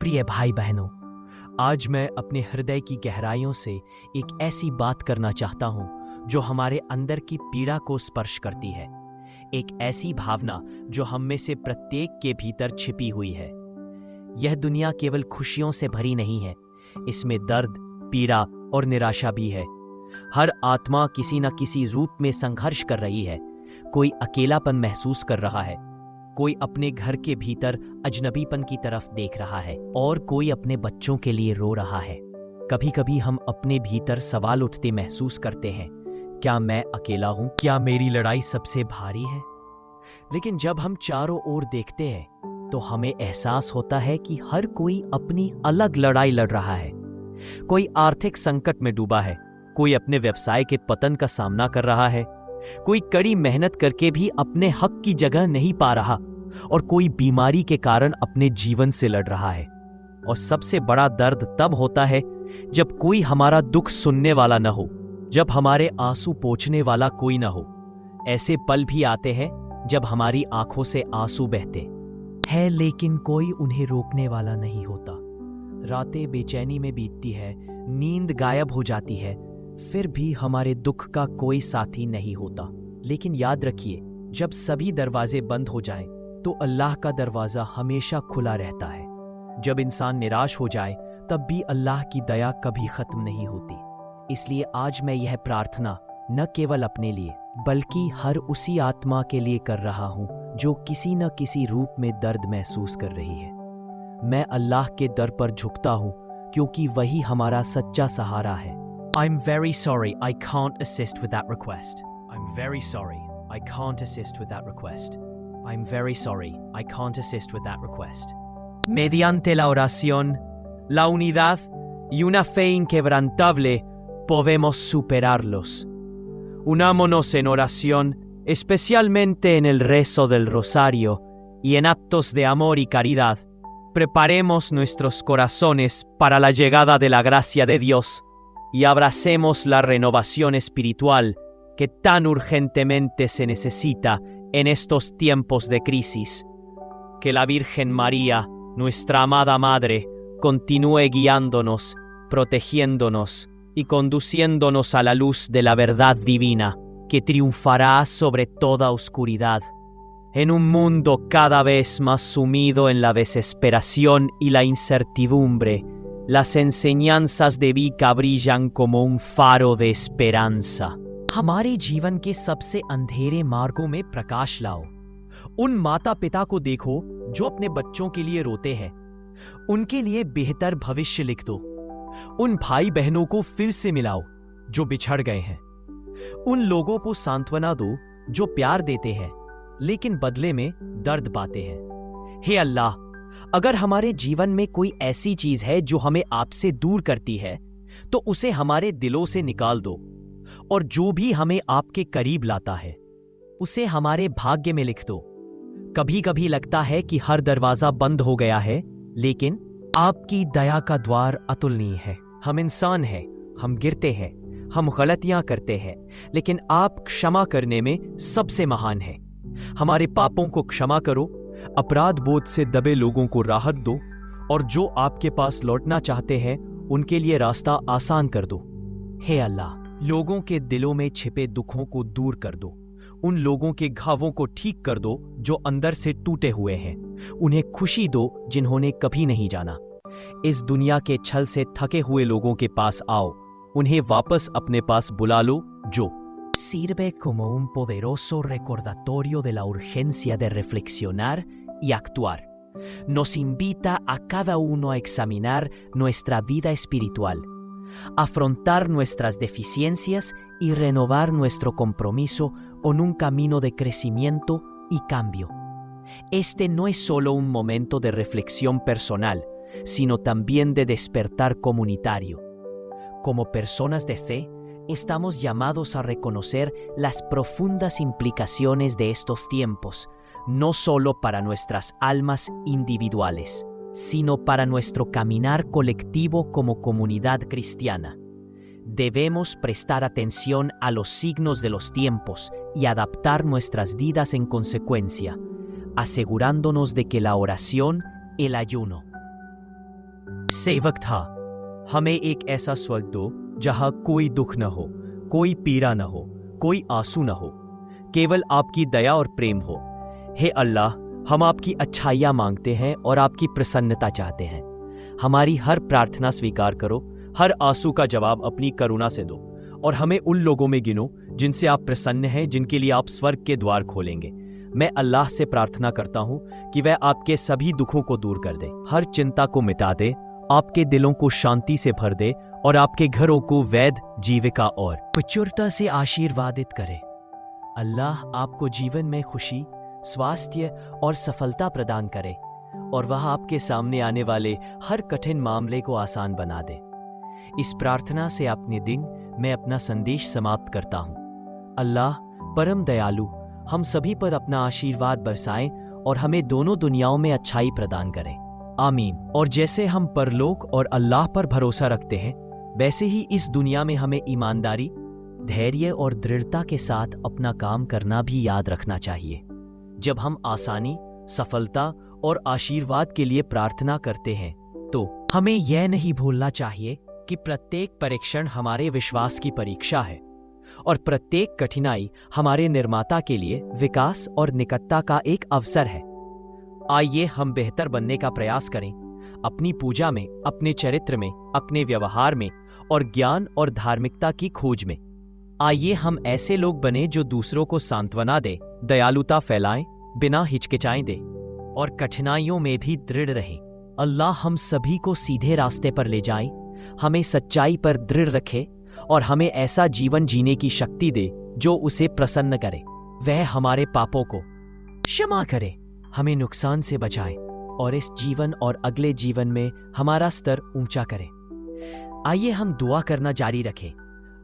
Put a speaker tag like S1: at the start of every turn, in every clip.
S1: प्रिय भाई बहनों, आज मैं अपने हृदय की गहराइयों से एक ऐसी बात करना चाहता हूं जो हमारे अंदर की पीड़ा को स्पर्श करती है। एक ऐसी भावना जो हम में से प्रत्येक के भीतर छिपी हुई है। यह दुनिया केवल खुशियों से भरी नहीं है, इसमें दर्द, पीड़ा और निराशा भी है। हर आत्मा किसी न किसी रूप में संघर्ष कर रही है। कोई अकेलापन महसूस कर रहा है, कोई अपने घर के भीतर अजनबीपन की तरफ देख रहा है और कोई अपने बच्चों के लिए रो रहा है। कभी कभी हम अपने भीतर सवाल उठते महसूस करते हैं, क्या मैं अकेला हूं? क्या मेरी लड़ाई सबसे भारी है? लेकिन जब हम चारों ओर देखते हैं तो हमें एहसास होता है कि हर कोई अपनी अलग लड़ाई लड़ रहा है। कोई आर्थिक संकट में डूबा है, कोई अपने व्यवसाय के पतन का सामना कर रहा है, कोई कड़ी मेहनत करके भी अपने हक की जगह नहीं पा रहा और कोई बीमारी के कारण अपने जीवन से लड़ रहा है। और सबसे बड़ा दर्द तब होता है जब कोई हमारा दुख सुनने वाला न हो, जब हमारे आंसू पोंछने वाला कोई न हो। ऐसे पल भी आते हैं जब हमारी आंखों से आंसू बहते हैं, लेकिन कोई उन्हें रोकने वाला नहीं होता। रातें बेचैनी में बीतती है, नींद गायब हो जाती है, फिर भी हमारे दुख का कोई साथी नहीं होता। लेकिन याद रखिए, जब सभी दरवाजे बंद हो जाएं, तो अल्लाह का दरवाजा हमेशा खुला रहता है। जब इंसान निराश हो जाए, तब भी अल्लाह की दया कभी खत्म नहीं होती। इसलिए आज मैं यह प्रार्थना न केवल अपने लिए बल्कि हर उसी आत्मा के लिए कर रहा हूं जो किसी न किसी रूप में दर्द महसूस कर रही है। मैं अल्लाह के दर पर झुकता हूं क्योंकि वही हमारा सच्चा सहारा है। I'm very sorry, I can't assist with that request. I'm very sorry, I can't assist with that request. I'm very sorry, I can't assist with that request. Mediante la oración, la unidad y una fe inquebrantable, podemos superarlos. Unámonos en oración, especialmente en el rezo del rosario y en actos de amor y caridad. Preparemos nuestros corazones para la llegada de la gracia de Dios y abracemos la renovación espiritual que tan urgentemente se necesita en estos tiempos de crisis. Que la Virgen María, nuestra amada Madre, continúe guiándonos, protegiéndonos y conduciéndonos a la luz de la verdad divina que triunfará sobre toda oscuridad. En un mundo cada vez más sumido en la desesperación y la incertidumbre, las enseñanzas de Vika brillan como un faro de esperanza. हमारे जीवन के सबसे अंधेरे मार्गों में प्रकाश लाओ। उन माता पिता को देखो जो अपने बच्चों के लिए रोते हैं, उनके लिए बेहतर भविष्य लिख दो। उन भाई बहनों को फिर से मिलाओ जो बिछड़ गए हैं। उन लोगों को सांत्वना दो जो प्यार देते हैं लेकिन बदले में दर्द पाते हैं। हे अल्लाह, अगर हमारे जीवन में कोई ऐसी चीज है जो हमें आपसे दूर करती है तो उसे हमारे दिलों से निकाल दो, और जो भी हमें आपके करीब लाता है उसे हमारे भाग्य में लिख दो। कभी कभी लगता है कि हर दरवाजा बंद हो गया है, लेकिन आपकी दया का द्वार अतुलनीय है। हम इंसान हैं, हम गिरते हैं, हम गलतियां करते हैं, लेकिन आप क्षमा करने में सबसे महान हैं। हमारे पापों को क्षमा करो, अपराध बोध से दबे लोगों को राहत दो, और जो आपके पास लौटना चाहते हैं उनके लिए रास्ता आसान कर दो। हे अल्लाह, लोगों के दिलों में छिपे दुखों को दूर कर दो। उन लोगों के घावों को ठीक कर दो जो अंदर से टूटे हुए हैं। उन्हें खुशी दो जिन्होंने कभी नहीं जाना। इस दुनिया के छल से थके हुए लोगों के पास आओ, उन्हें वापस अपने पास बुला लो जो sirve como un poderoso recordatorio de la urgencia de reflexionar y actuar. Nos invita a cada uno a examinar nuestra vida espiritual, afrontar nuestras deficiencias y renovar nuestro compromiso con un camino de crecimiento y cambio. Este no es solo un momento de reflexión personal, sino también de despertar comunitario. Como personas de fe, estamos llamados a reconocer las profundas implicaciones de estos tiempos, no solo para nuestras almas individuales, sino para nuestro caminar colectivo como comunidad cristiana. Debemos prestar atención a los signos de los tiempos y adaptar nuestras vidas en consecuencia, asegurándonos de que la oración, el ayuno सेवक था, हमें एक ऐसा स्वर्ग दो जहां कोई दुख न हो, कोई पीड़ा न हो, कोई आंसू न हो, केवल आपकी दया और प्रेम हो। हे अल्लाह, हम आपकी अच्छाइयाँ मांगते हैं और आपकी प्रसन्नता चाहते हैं। हमारी हर प्रार्थना स्वीकार करो, हर आंसू का जवाब अपनी करुणा से दो और हमें उन लोगों में गिनो जिनसे आप प्रसन्न हैं, जिनके लिए आप स्वर्ग के द्वार खोलेंगे। मैं अल्लाह से प्रार्थना करता हूँ कि वह आपके सभी दुखों को दूर कर दे, हर चिंता को मिटा दे, आपके दिलों को शांति से भर दे और आपके घरों को वैध, जीविका और प्रचुरता से आशीर्वादित करे। अल्लाह आपको जीवन में खुशी, स्वास्थ्य और सफलता प्रदान करे और वह आपके सामने आने वाले हर कठिन मामले को आसान बना दे। इस प्रार्थना से अपने दिन मैं अपना संदेश समाप्त करता हूँ। अल्लाह परम दयालु हम सभी पर अपना आशीर्वाद बरसाएं और हमें दोनों दुनियाओं में अच्छाई प्रदान करें। आमीन। और जैसे हम परलोक और अल्लाह पर भरोसा रखते हैं, वैसे ही इस दुनिया में हमें ईमानदारी, धैर्य और दृढ़ता के साथ अपना काम करना भी याद रखना चाहिए। जब हम आसानी, सफलता और आशीर्वाद के लिए प्रार्थना करते हैं, तो हमें यह नहीं भूलना चाहिए कि प्रत्येक परीक्षण हमारे विश्वास की परीक्षा है और प्रत्येक कठिनाई हमारे निर्माता के लिए विकास और निकटता का एक अवसर है। आइए हम बेहतर बनने का प्रयास करें, अपनी पूजा में, अपने चरित्र में, अपने व्यवहार में और ज्ञान और धार्मिकता की खोज में। आइए हम ऐसे लोग बने जो दूसरों को सांत्वना दे, दयालुता फैलाएं, बिना हिचकिचाए दे और कठिनाइयों में भी दृढ़ रहें। अल्लाह हम सभी को सीधे रास्ते पर ले जाए, हमें सच्चाई पर दृढ़ रखे और हमें ऐसा जीवन जीने की शक्ति दे जो उसे प्रसन्न करे। वह हमारे पापों को क्षमा करे, हमें नुकसान से बचाए और इस जीवन और अगले जीवन में हमारा स्तर ऊंचा करे। आइए हम दुआ करना जारी रखें,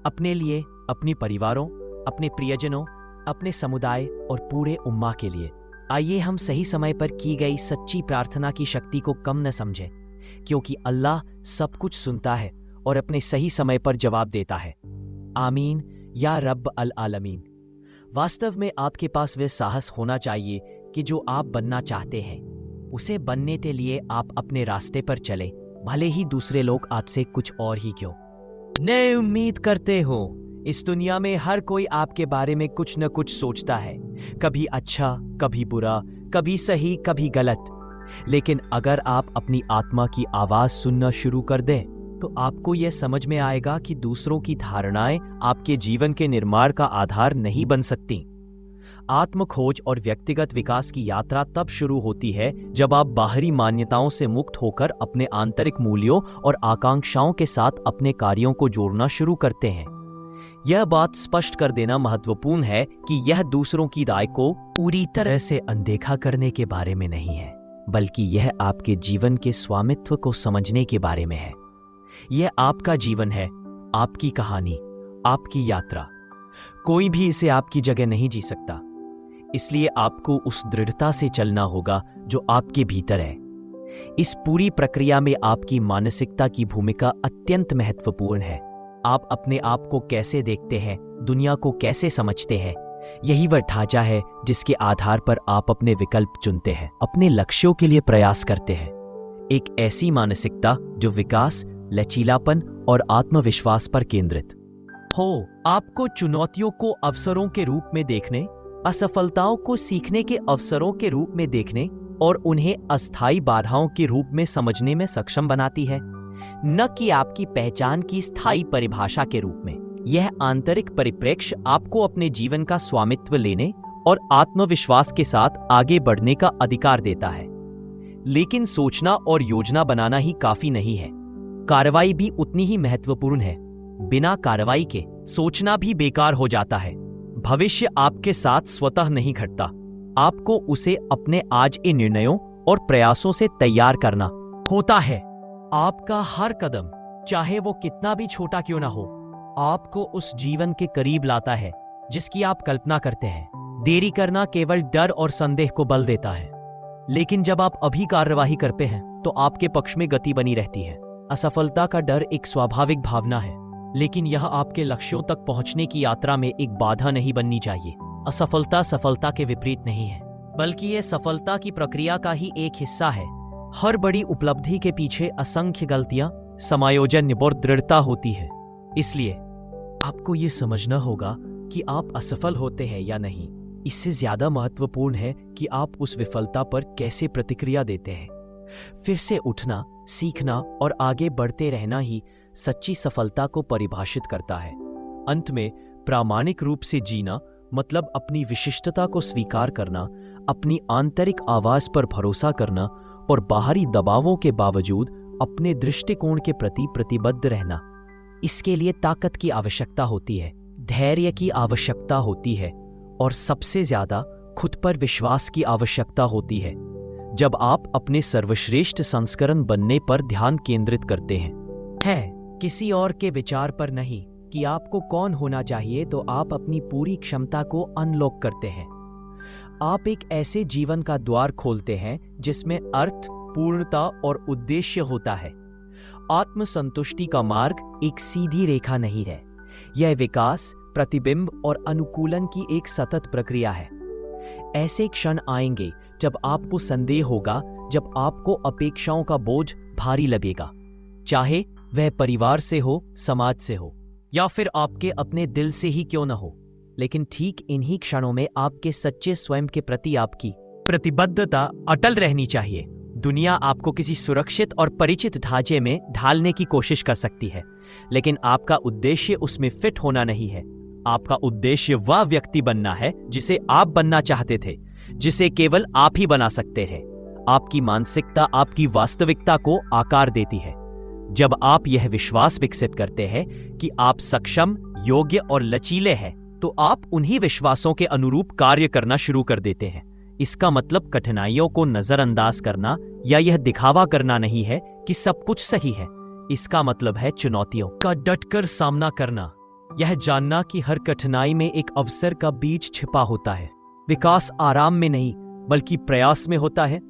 S1: अपने लिए, अपने परिवारों, अपने प्रियजनों, अपने समुदाय और पूरे उम्मा के लिए। आइए हम सही समय पर की गई सच्ची प्रार्थना की शक्ति को कम न समझें, क्योंकि अल्लाह सब कुछ सुनता है और अपने सही समय पर जवाब देता है। आमीन या रब्ब अल आलमीन। वास्तव में आपके पास वह साहस होना चाहिए कि जो आप बनना चाहते हैं, उसे बनने के लिए आप अपने रास्ते पर चले, भले ही दूसरे लोग आपसे कुछ और ही क्यों न उम्मीद करते हो। इस दुनिया में हर कोई आपके बारे में कुछ न कुछ सोचता है, कभी अच्छा, कभी बुरा, कभी सही, कभी गलत। लेकिन अगर आप अपनी आत्मा की आवाज सुनना शुरू कर दें, तो आपको यह समझ में आएगा कि दूसरों की धारणाएं आपके जीवन के निर्माण का आधार नहीं बन सकती। आत्मखोज और व्यक्तिगत विकास की यात्रा तब शुरू होती है जब आप बाहरी मान्यताओं से मुक्त होकर अपने आंतरिक मूल्यों और आकांक्षाओं के साथ अपने कार्यों को जोड़ना शुरू करते हैं। यह बात स्पष्ट कर देना महत्वपूर्ण है कि यह दूसरों की राय को पूरी तरह से अनदेखा करने के बारे में नहीं है, बल्कि यह आपके जीवन के स्वामित्व को समझने के बारे में है। यह आपका जीवन है, आपकी कहानी, आपकी यात्रा। कोई भी इसे आपकी जगह नहीं जी सकता। इसलिए आपको उस दृढ़ता से चलना होगा जो आपके भीतर है। इस पूरी प्रक्रिया में आपकी मानसिकता की भूमिका अत्यंत महत्वपूर्ण है। आप अपने आप को कैसे देखते हैं, दुनिया को कैसे समझते हैं, यही वह ढांचा है जिसके आधार पर आप अपने विकल्प चुनते हैं, अपने लक्ष्यों के लिए प्रयास करते हैं। एक ऐसी मानसिकता जो विकास, लचीलापन और आत्मविश्वास पर केंद्रित हो। आपको चुनौतियों को अवसरों के रूप में देखने, असफलताओं को सीखने के अवसरों के रूप में देखने और उन्हें अस्थायी बाधाओं के रूप में समझने में सक्षम बनाती है, न कि आपकी पहचान की स्थायी परिभाषा के रूप में। यह आंतरिक परिप्रेक्ष्य आपको अपने जीवन का स्वामित्व लेने और आत्मविश्वास के साथ आगे बढ़ने का अधिकार देता है। लेकिन सोचना और योजना बनाना ही काफी नहीं है, कार्रवाई भी उतनी ही महत्वपूर्ण है। बिना कार्रवाई के सोचना भी बेकार हो जाता है। भविष्य आपके साथ स्वतः नहीं घटता, आपको उसे अपने आज के निर्णयों और प्रयासों से तैयार करना होता है। आपका हर कदम, चाहे वो कितना भी छोटा क्यों ना हो, आपको उस जीवन के करीब लाता है जिसकी आप कल्पना करते हैं। देरी करना केवल डर और संदेह को बल देता है, लेकिन जब आप अभी कार्यवाही करते हैं तो आपके पक्ष में गति बनी रहती है। असफलता का डर एक स्वाभाविक भावना है, लेकिन यह आपके लक्ष्यों तक पहुंचने की यात्रा में एक बाधा नहीं बननी चाहिए। असफलता सफलता के विपरीत नहीं है, बल्कि यह सफलता की प्रक्रिया का ही एक हिस्सा है। हर बड़ी उपलब्धि के पीछे असंख्य गलतियां, समायोजन और दृढ़ता होती है। इसलिए आपको यह समझना होगा कि आप असफल होते हैं या नहीं, इससे ज्यादा महत्वपूर्ण है कि आप उस विफलता पर कैसे प्रतिक्रिया देते हैं। फिर से उठना, सीखना और आगे बढ़ते रहना ही सच्ची सफलता को परिभाषित करता है। अंत में प्रामाणिक रूप से जीना मतलब अपनी विशिष्टता को स्वीकार करना, अपनी आंतरिक आवाज पर भरोसा करना और बाहरी दबावों के बावजूद अपने दृष्टिकोण के प्रति प्रतिबद्ध रहना। इसके लिए ताकत की आवश्यकता होती है, धैर्य की आवश्यकता होती है और सबसे ज्यादा खुद पर विश्वास की आवश्यकता होती है। जब आप अपने सर्वश्रेष्ठ संस्करण बनने पर ध्यान केंद्रित करते हैं, किसी और के विचार पर नहीं कि आपको कौन होना चाहिए, तो आप अपनी पूरी क्षमता को अनलॉक करते हैं। आप एक ऐसे जीवन का द्वार खोलते हैं जिसमें अर्थ, पूर्णता और उद्देश्य होता है। आत्मसंतुष्टि का मार्ग एक सीधी रेखा नहीं है, यह विकास, प्रतिबिंब और अनुकूलन की एक सतत प्रक्रिया है। ऐसे क्षण आएंगे जब आपको संदेह होगा, जब आपको अपेक्षाओं का बोझ भारी लगेगा, चाहे वह परिवार से हो, समाज से हो या फिर आपके अपने दिल से ही क्यों न हो। लेकिन ठीक इन्हीं क्षणों में आपके सच्चे स्वयं के प्रति आपकी प्रतिबद्धता अटल रहनी चाहिए। दुनिया आपको किसी सुरक्षित और परिचित ढांचे में ढालने की कोशिश कर सकती है, लेकिन आपका उद्देश्य उसमें फिट होना नहीं है। आपका उद्देश्य वह व्यक्ति बनना है जिसे आप बनना चाहते थे, जिसे केवल आप ही बना सकते थे। आपकी मानसिकता आपकी वास्तविकता को आकार देती है। जब आप यह विश्वास विकसित करते हैं कि आप सक्षम, योग्य और लचीले हैं, तो आप उन्हीं विश्वासों के अनुरूप कार्य करना शुरू कर देते हैं। इसका मतलब कठिनाइयों को नजरअंदाज करना या यह दिखावा करना नहीं है कि सब कुछ सही है। इसका मतलब है चुनौतियों का डटकर सामना करना, यह जानना कि हर कठिनाई में एक अवसर का बीज छिपा होता है। विकास आराम में नहीं बल्कि प्रयास में होता है।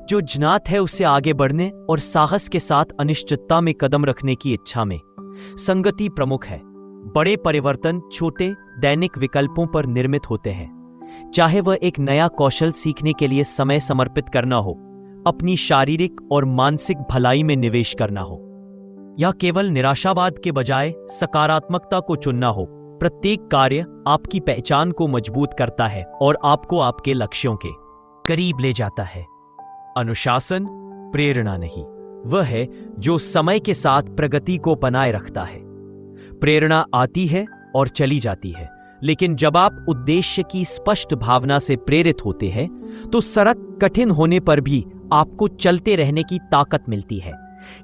S1: जो ज्ञात है उससे आगे बढ़ने और साहस के साथ अनिश्चितता में कदम रखने की इच्छा में। संगति प्रमुख है। बड़े परिवर्तन छोटे दैनिक विकल्पों पर निर्मित होते हैं, चाहे वह एक नया कौशल सीखने के लिए समय समर्पित करना हो, अपनी शारीरिक और मानसिक भलाई में निवेश करना हो, या केवल निराशावाद के बजाय सकारात्मकता को चुनना हो। प्रत्येक कार्य आपकी पहचान को मजबूत करता है और आपको आपके लक्ष्यों के करीब ले जाता है। अनुशासन प्रेरणा नहीं, वह है जो समय के साथ प्रगति को बनाए रखता है। प्रेरणा आती है और चली जाती है, लेकिन जब आप उद्देश्य की स्पष्ट भावना से प्रेरित होते हैं तो सड़क कठिन होने पर भी आपको चलते रहने की ताकत मिलती है।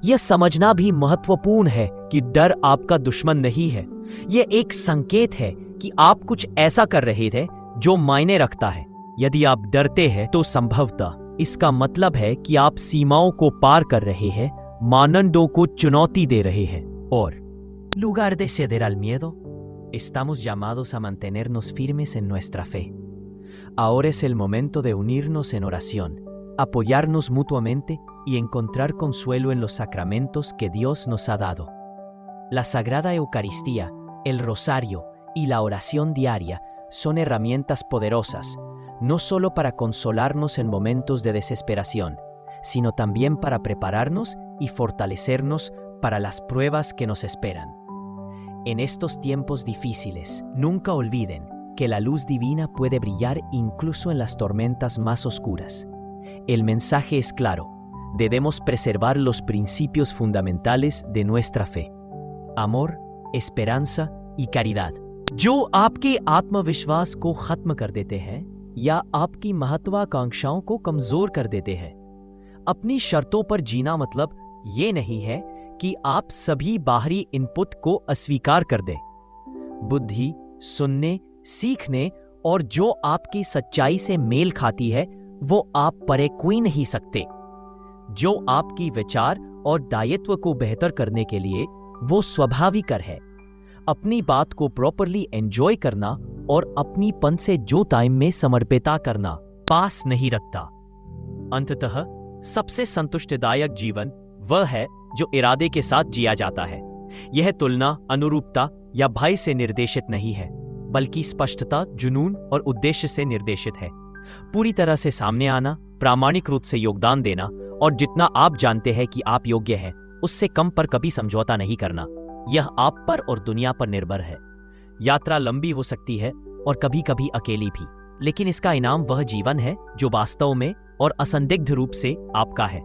S1: यह समझना भी महत्वपूर्ण है कि डर आपका दुश्मन नहीं है। यह एक संकेत है कि आप कुछ ऐसा कर रहे थे जो मायने रखता है। यदि आप डरते हैं तो संभवतः इसका मतलब है कि आप सीमाओं को पार कर रहे हैं, मानदंडों को चुनौती दे रहे हैं। और lugar de ceder al miedo, estamos llamados a mantenernos firmes en nuestra fe. Ahora es el momento de unirnos en oración, apoyarnos mutuamente y encontrar consuelo en los sacramentos que Dios nos ha dado. La Sagrada Eucaristía, el Rosario y la oración diaria son herramientas poderosas, no solo para consolarnos en momentos de desesperación, sino también para prepararnos y fortalecernos para las pruebas que nos esperan. En estos tiempos difíciles, nunca olviden que la luz divina puede brillar incluso en las tormentas más oscuras. El mensaje es claro: debemos preservar los principios fundamentales de nuestra fe: amor, esperanza y caridad. जो आपके आत्मविश्वास को खत्म कर देते हैं या आपकी महत्वाकांक्षाओं को कमजोर कर देते हैं। अपनी शर्तों पर जीना मतलब ये नहीं है कि आप सभी बाहरी इनपुट को अस्वीकार कर दें। बुद्धि, सुनने, सीखने और जो आपकी सच्चाई से मेल खाती है वो आप परे कोई नहीं सकते। जो आपकी विचार और दायित्व को बेहतर करने के लिए वो स्वाभाविक है। अपनी बात को प्रॉपरली एंजॉय करना और अपनी पन से जो टाइम में समर्पिता करना पास नहीं रखता। अंततः सबसे संतुष्टिदायक जीवन वह है जो इरादे के साथ जिया जाता है। यह तुलना, अनुरूपता या भय से निर्देशित नहीं है, बल्कि स्पष्टता, जुनून और उद्देश्य से निर्देशित है। पूरी तरह से सामने आना, प्रामाणिक रूप से योगदान देना और जितना आप जानते हैं कि आप योग्य हैं, उससे कम पर कभी समझौता नहीं करना। यह आप पर और दुनिया पर निर्भर है। यात्रा लंबी हो सकती है और कभी कभी अकेली भी, लेकिन इसका इनाम वह जीवन है जो वास्तव में और असंदिग्ध रूप से आपका है।